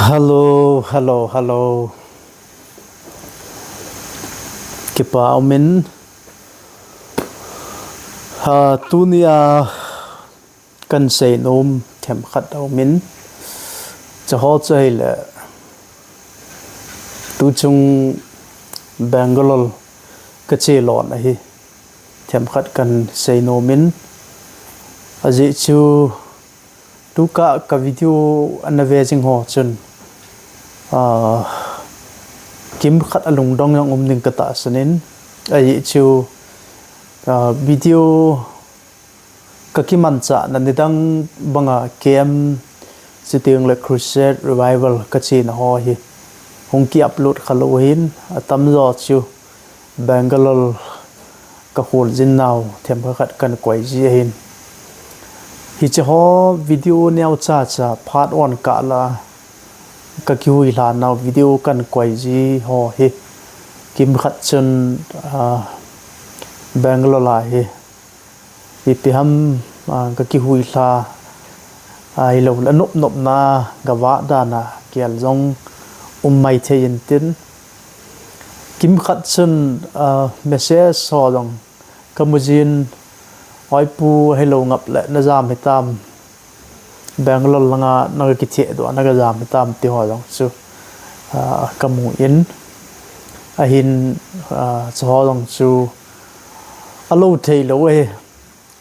Hello, hello, hello. Kipa Omin. Tunia kan say nom them khat Omin. Cho ho chơi là tu chung Bangalore cái chế lọn này them khat kan say nomin. Aji chu tu ka video anavejing ho chun kim khát alung dong yang ning kata sanin ai chu video kakiman cha nan nidang banga kem siting le crusade revival kachi na ho hi hong ki upload khalo hin atam zo chu Bangalore ka hol jin naw them khat kan koi ji hin hi che ho video neo cha part 1 ka la ka kiwi la naw video kan koi ji ho hi kim khat chun Bangalore la hi pi ham ka kiwi la ai lo la nop na gawa da na kial jong mai thein tin kim khat chun message so jong kamujin oi pu hello ngap le na jam hitam Bangalore langa na ki the do na ga jam hitam ti ho jong chu kamu in a hin cho jong chu alo thei lo we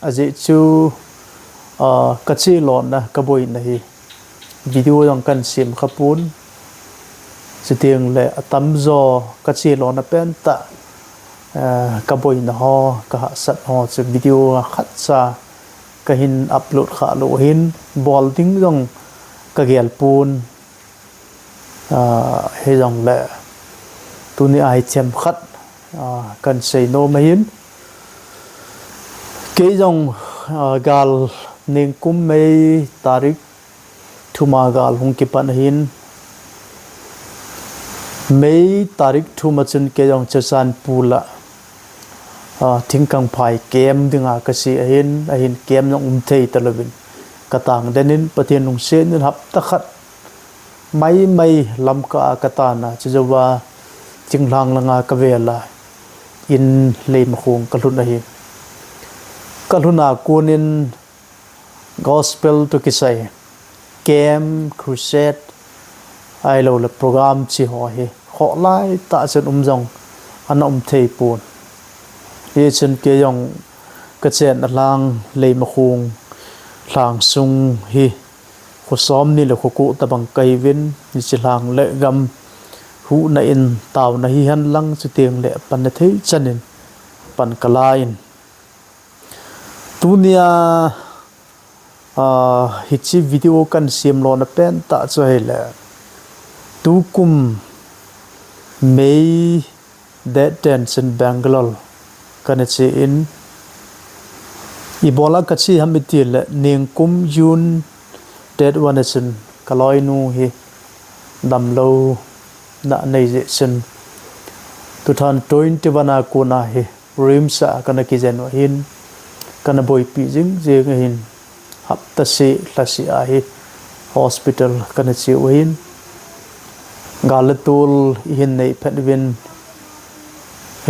a ji chu ka chi lon na ka boi na hi video jong kan sim khapun sitiang le atam zo ka chi lon na pen ta ka boi na ho ka sat ho chu video khat sa ka hin upload kha lo hin bol ding jong ka gel pun he jong le tu ni ai chem khat kan sei no ma hin ke jong gal ning kum mei tarik thuma gal hung ki pan hin mei tarik thuma chun ke jong chasan pula thing kang phai kem dinga ka si ahin kem nong thei talabin katang denin pathian nong sen nin hap ta khat mai lam ka katana chuwa chinglang langa ka vela in leim khong kalun ahi kaluna kunin gospel to kisai kem crusade ai lo le program chi ho hi kho lai ta chen jong an thei pun ye chen ke yong ka chen lang le ma khung lang sung hi khu som ni le khu ku ta bang kai vin ni chi lang le gam hu na in taw na hi han lang chu tiang le pan na thei chanin pan kalain tunia hi chi video kan sim lo na pen ta chu he le tu kum May that dance in Bangalore kan che in ibola kachi hamitil ning kum yun that one is in kaloi nu hi dam lo na nei je chen 2021 ko na hi rimsa kana ki jen hin kana boy pi jing je hin hap ta se la si a hi hospital kana che hin galatul hin nei phadwin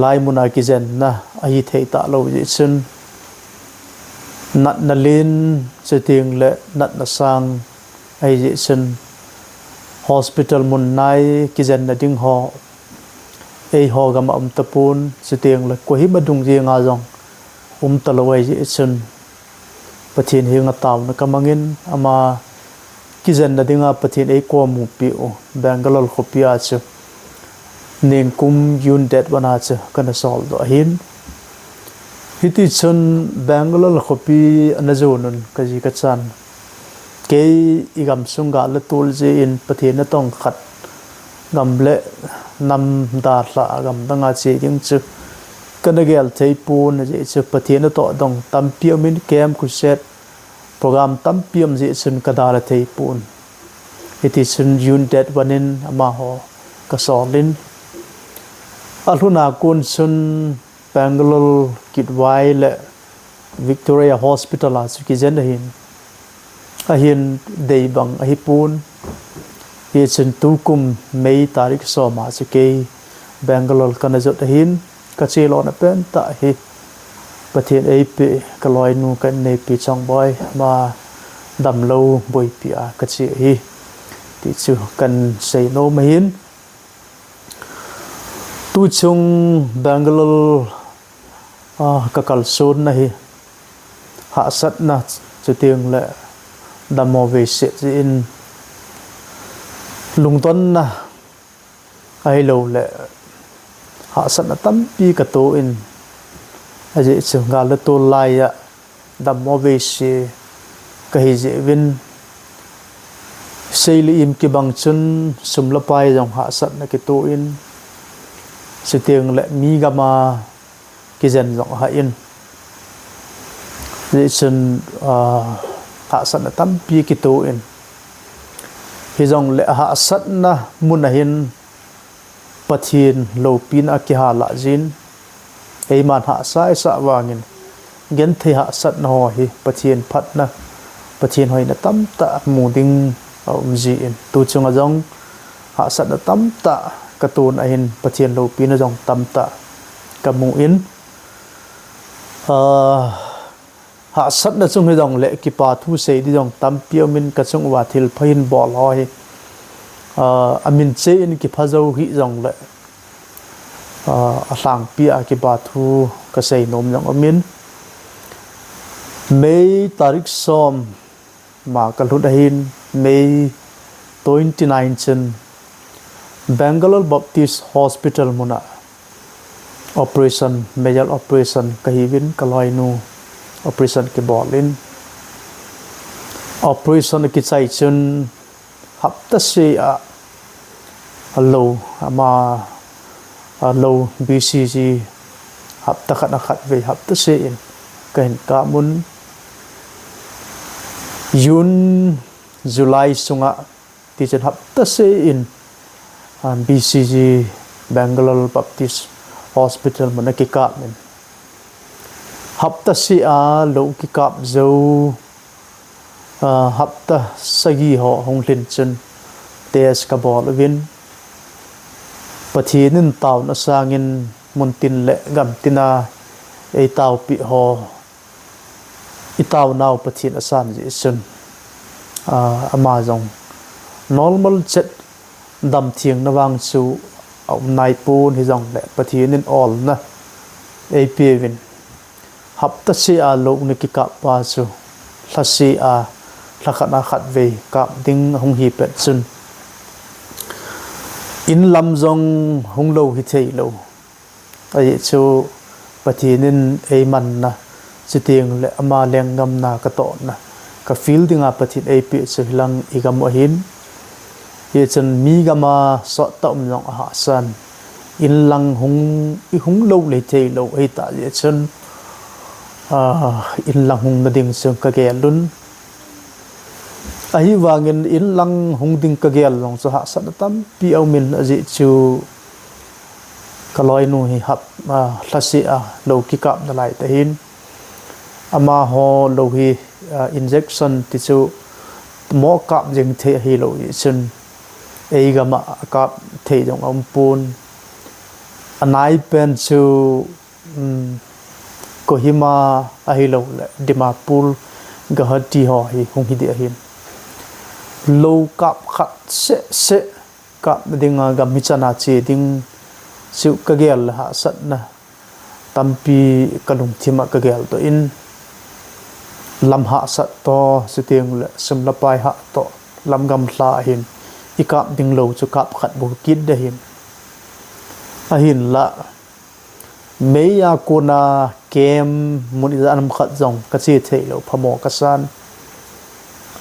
lai muna ki jen na ai thei ta lo ji chen nat na lin cheting le nat na sang ai ji chen hospital mun nai ki jen na ding ho ei ho gam tapun cheting le ko hi badung ji nga jong talawai ji chen pathin hi nga taw na kamangin ama ki jen na dinga pathin ei ko mu pi o Bangalore khopia chu ning kum yun det wana cha kana sol do hin hiti chun Bangalore khopi anazonun kaji ka chan ke igam sunga la tul je in pathina tong khat gam le nam da la gam danga che ding chu kana gel thei pun je chu pathina to dong tampiam in kem ku set program tampiam je chun kadara thei pun hiti chun yun det wanin ama ho ka solin alhuna kun sun Bangalore kitwai le Victoria Hospital a chu ki jen hin a hin dei bang a hi pun hi chen tu kum mei tarik so ma se ke Bangalore kana jot hin ka che lo na pen ta hi pathian ei pe ka loi nu kan nei pi chong boy ma dam lo boi pi a ka che hi ti chu kan sei no ma hin tu chung Bangalore ka kal son na hi hạ sat na chu tiang le damo ve se in lung ton na ai lo le hạ sat na tam pi ka to in aje chu nga le to lai ya damo ve se ka hi je vin seili im ki bang chun sum la pai jong hạ sat na ki to in chu tiang le mi ga ma ki zen jong ha in dễ chân hạ sat na tam pi ki to in hi jong le hạ sat na mun na hin pathian lo pin a ki ha la jin ei man hạ sai sa wangin gen the hạ sat na ho hi pathian phat na pathian hoi na tam ta mu ding ji in tu chung a jong hạ sat na tam ta ka tun a hin pathian lo pin a jong tam ta ka mu in hạ sat na chung hi dong le ki pa thu sei di dong tam piao min ka chung wa thil phain bol hoi amin che in ki phazo hi dong le a hlang pia ki pa thu ka sei nom jong amin mei tarik som ma ka lut hin mei 29 chen Bangalore Baptist Hospital muna operation major operation kahivin kaloi nu operation ke bolin operation ki chai chun hapta se a hello ama hello BCG hapta khat ve hapta se in kain ka mun June July sunga ti chen hapta se in BCG Bangalore Baptist Hospital mana ki ka men hapta si a lo ki kap zo hapta sagi ho hong lin chen tes ka bol win pathin taw na sangin muntin le gam tina ei taw pi ho itaw naw pathin asan ji chen ama jong normal chet dam thiang na wang chu ông nai pun hi jong le pathin in all na ei pi win hapta si a lo ni ki ka pa chu thasi a thakana khat ve ka ding hong hi pet chun in lam jong hong lo hi thei lo ai chu pathinin ei man na chitiang le ama leng ngam na ka to na ka feel dinga pathin ei pi chu hilang igam o hin ye chen mi gama so tom jong ha san in lang hong lo le thei lo ei ta ye chen in lang hung na ding sung ka gel lun ai wangin in lang hung ding ka gel long so ha sat tam pi au min aji chu kaloi nu hi hap thasi a lo ki kap na lai ta hin ama ho lo hi injection ti chu mo kap jing the hi lo i chen ei ga ma kap the jong om pun anai pen chu Kohima ahilo le Dimapur Guwahati ho hi hong hi de hin lo kap khat se kap dinga gam mi chana che ding su ka gel ha sat na tampi kalung thima ka gel to in lam ha sat to sitiang le sum la pai ha to lam gam hla hin ikap ding lo chu kap khat bu kid de hin a hin la meya kona kem muniza anam khat jong ka chi thei lo phamo ka san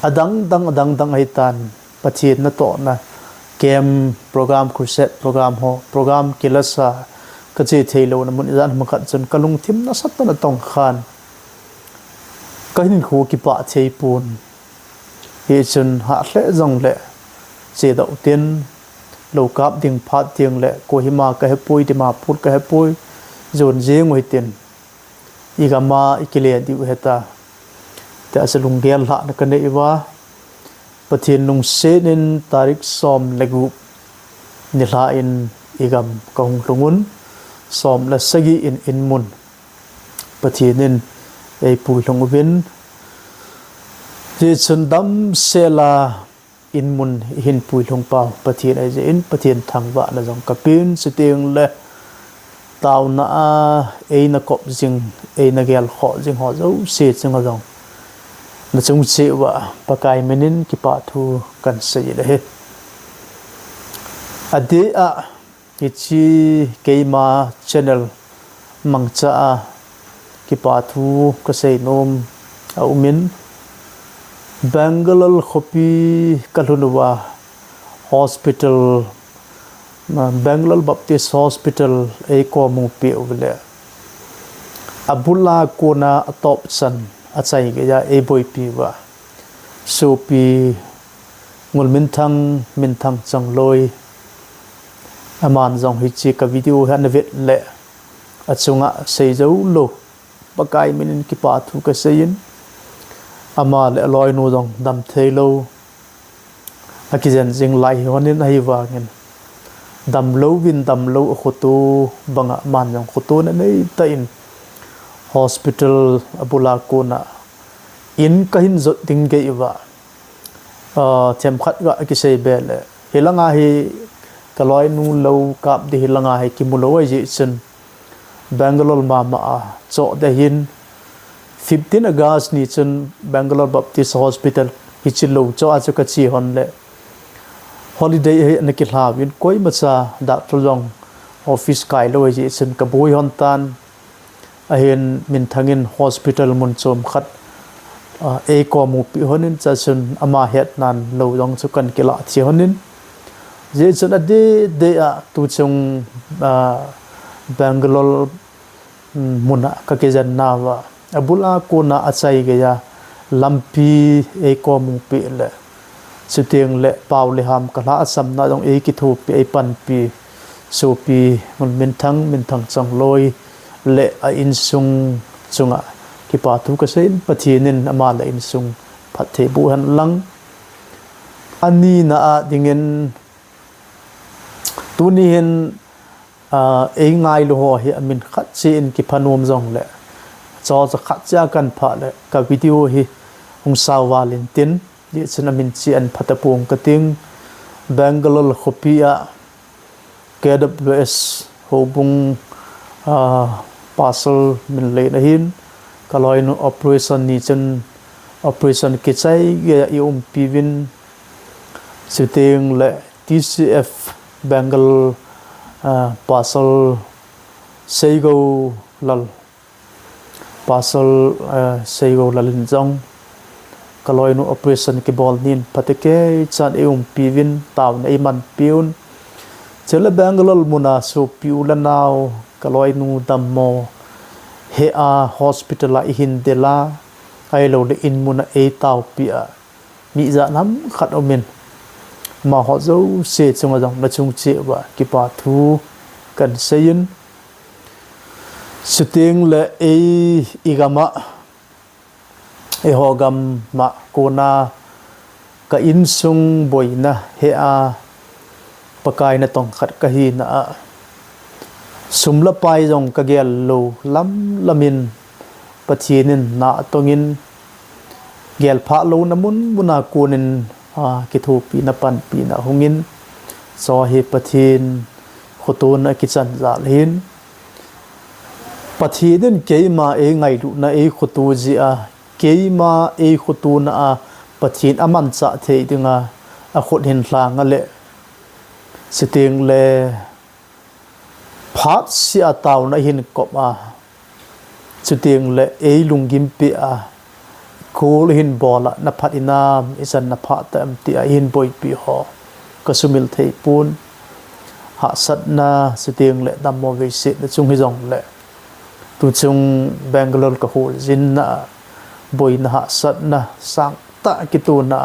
adang haitan pathin na to na kem program kurset program ho program kilasa ka chi thei lo na muniza anam khat chun kalung thim na sat na tong khan ka hin khu ki pa thei pun he chun ha hle jong le che dau tin lo kap ding phat tiang le Kohima ka he pui Dimapur ka he pui zon jeng oi tin igama ikile di heta ta asalung gel ha na kane iwa pathian nung se nin tarik som legu nila in igam kong lungun som la sagi in mun pathian in ei pu long vin je chun dam se la in mun hin pu long pau pathian ai je in pathian thang wa la jong kapin siting le tao na ei na kop jing ei na gel kho jing ho zo se chung jong na chung che wa pakai menin ki pa thu kan se le he ade a ichi keima channel mangcha ki pa thu ka sei nom au min Bangalore khopi kalunwa hospital Bangalore Baptist Hospital ei ko mu pe ule abula kona atop san achai ge ya e boy pi wa so pi ngul min thang chang loi aman jong hi chi ka video han vet le achunga sei zo lo pakai min ki pa thu ka sein ama le loi nu jong dam thelo akizen jing lai honin ai wa ngin dam lo win dam lo khoto banga man jong khoto na nei ta in hospital abula kona in kahin zo ting ge wa them khat ga ki sei bele hilanga hi kaloi nu lo kap de hilanga hi ki mulo ai ji chen Bangalore mama cho de hin 15 August ni chen Bangalore Baptist Hospital hi chi lo cho a ka chi hon le holiday he na ki hla win koi ma cha doctor jong office kai lo ji chen ka boi hon tan a hen min thangin hospital mun chom khat e ko mu pi honin cha chen ama het nan lo jong chu kan ki la chi honin je chen a de a tu chung Bangalore muna ka ke jan na wa abula ko na achai ge ya lampi e ko mu pi le siteng le paw le ham kala asam na dong e ki thu pi e pan pi so pi min thang chang loi le a in sung chunga ki pa thu ka sein pathinin ama le in sung phathe bu han lang ani na a dingen tuni hen e ngai lo ho hi amin khat che in ki phanom jong le cho cha khat cha kan pha le ka video hi hung sawalin tin ye chana min chi an phatapung ka ting Bangalore khopia KWS hobung parcel min le na hin kaloi no operation ni chen operation ki chai ge yum pivin siting le TCF Bangalore parcel seigo lal parcel seigo lalin jong kaloi no operation ki bol nin pateke chan eum pivin taw na iman piun chela Bangalore muna so piula naw kaloi nu dammo he a hospital la hin dela ai lo de in muna e taw pia mi za nam khat omin ma ho zo se chunga jong na chung che wa ki pa thu kan sein siting le e igama e hogam ma kona ka in sung boina he a pakai na tong khat ka hi na sumla pai jong ka gel lo lam lamin pathinin na tongin gel pha lo namun muna kunin ki thu pi na pan pi na hungin so he pathin khotun na ki chan za hin pathinin keima e ngai lu na e khotu ji a keima e khotu na a pathin aman cha thei dinga a khot hin hlang le siting le phat si a taw na hin kop a siting le e lungim pi a kul hin bola na phat inam isan na phat tam ti a hin boy pi ho kasumil thei pun ha sat na siting le dam mo ve se na chung hi jong le tu chung Bangalore ka hol jin na boy na ha sat na sang ta ki tu na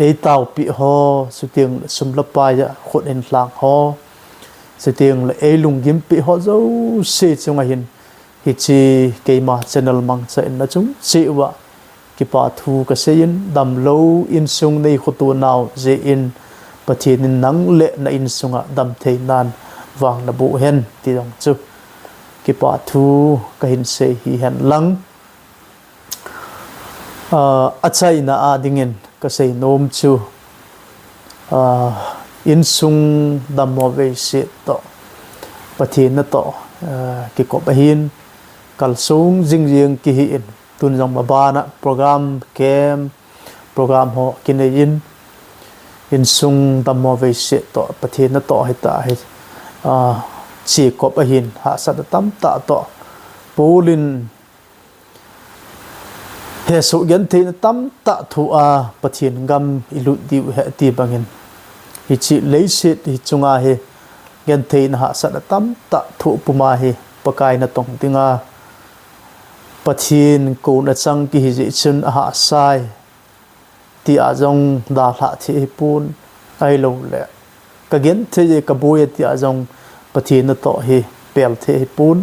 e taw pi ho siting sumla pa ya khot in hlang ho siting le e lungim pi ho zo se chung a hin hi chi keima channel mang cha na chung chi wa ki pa thu ka sein dam lo in sung nei khotu naw je in pathian in nang le na in sunga dam thei nan wang na bu hen ti dong chu ki pa thu ka hin se hi hen lang achai na a dingin ka sei nom chu in sung dam mo ve se to pathian na to ki ko ba hin kal sung jing jing ki hi in tun jong ba na program kem program ho kin in sung dam mo ve se to pathian na to heta he chi ko ba hin ha sa tam ta to polin he su gen the tam ta thu a pathian gam ilu di he ti bangin hi chi lei se hi chunga he gen the na ha sa tam ta thu puma he pakai na tong tinga pathian ko na chang ki hi ji chun ha sai ti a jong da hla thi pun ai lo le ka gen the ka boy ti a jong pathian na to hi pel the pun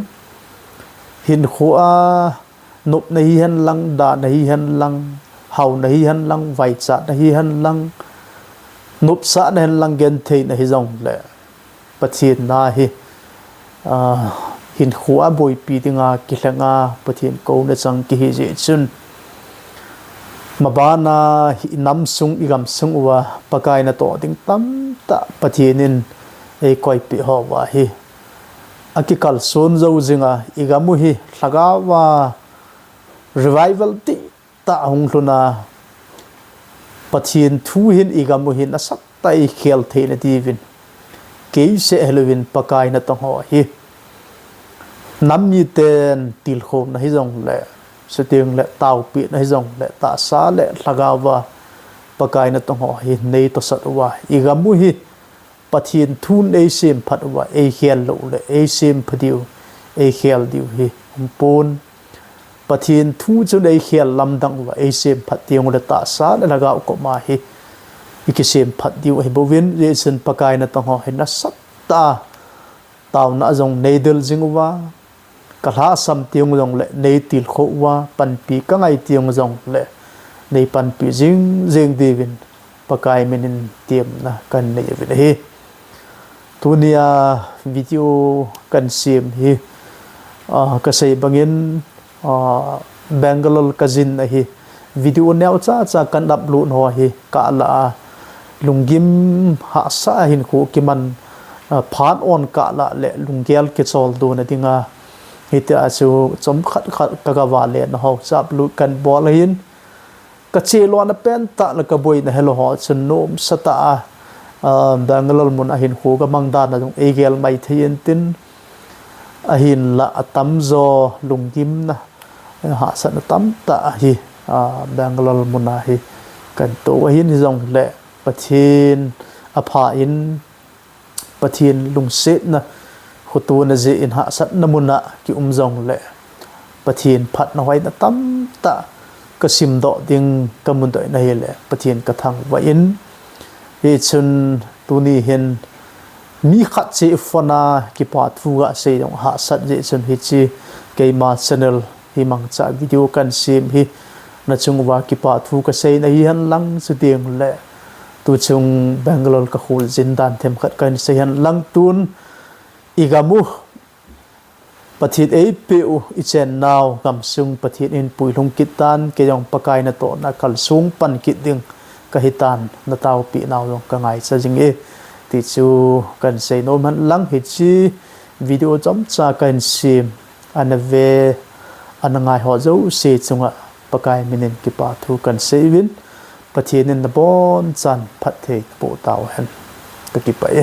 hin khuwa nộp nahi han lang da nahi han lang hau nahi han lang vai cha nahi han lang nộp sa nahi han lang gen thei nahi jong le pathian na hi hin khuwa boy pi tinga ki hlanga pathian ko na chang ki hi je chun mabana hi nam sung igam sung wa pakai na to ding tam ta pathianin ei koi pi ho wa hi akikal son zo zinga igamu hi thlaga wa revival ti ta hong luna pathian thu hin igamu hin asak tai khel the na divin ke se halloween pakai na tong ho hi nam ni ten til khom na hi jong le setiang le tau pi na hi jong le ta sa le thlagawa pakai na tong ho hi nei to sat wa igamu hi pathian thun ei sim phat wa ei khel lo le ei sim phadiu ei khel diu hi pon pathian thu chu nei khel lam dang wa ei sim phat tiang le ta sa le laga ko ma hi ikisim phat diu hi bovin je sen pakai na tong ho hi na sat ta taw na jong nei del jingwa kala sam tiang jong le nei til kho wa pan pi ka ngai tiang jong le nei pan pi jing jeng divin pakai menin tiam na kan nei vin hi tunia video kan sim hi ka sei bangin Bangalore kazin hi video neu cha kan upload ho hi ka la lungim ha sa hin khu kiman phan on ka la le lungel ke chol do na dinga hita asu chom khat ka ga wa le na ho chap lu kan bol hin ka che lo na pen ta la ka boy na hello ho chun nom sata Bangalore mun a hin khu ka mangdan na jong egel mai thien tin a hin la atam zo lungim na ha sa na tam ta hi Bangalore mun a hi kan to hin jong le pathin apha in pathin lungset na khutu na je in ha sat namuna ki jong le pathin phat na hoi na tam ta ka sim do ding ka mun doi na hele pathin ka thang wa in he chun tuni hin mi khat che fona ki pa thu ga se dong ha sat je chun hi chi ke ma channel hi mang cha video kan sim hi na chung wa ki pa thu ka se na hi han lang su ding le tu chung Bangalore ka khul jindan them khat kan se han lang tun igamu pathit ei pu ichen naw gam sung pathit in puilung kitan ke jong pakai na to na kal sung pan kit ding ka hitan na taw pi naw jong ka ngai cha jing e ti chu kan sei no man lang hi chi video chom cha kan sim anave anangai ho zo se chunga pakai minin ki pa thu kan sei win pathian in na bon chan phat the po taw hen ka ki pa e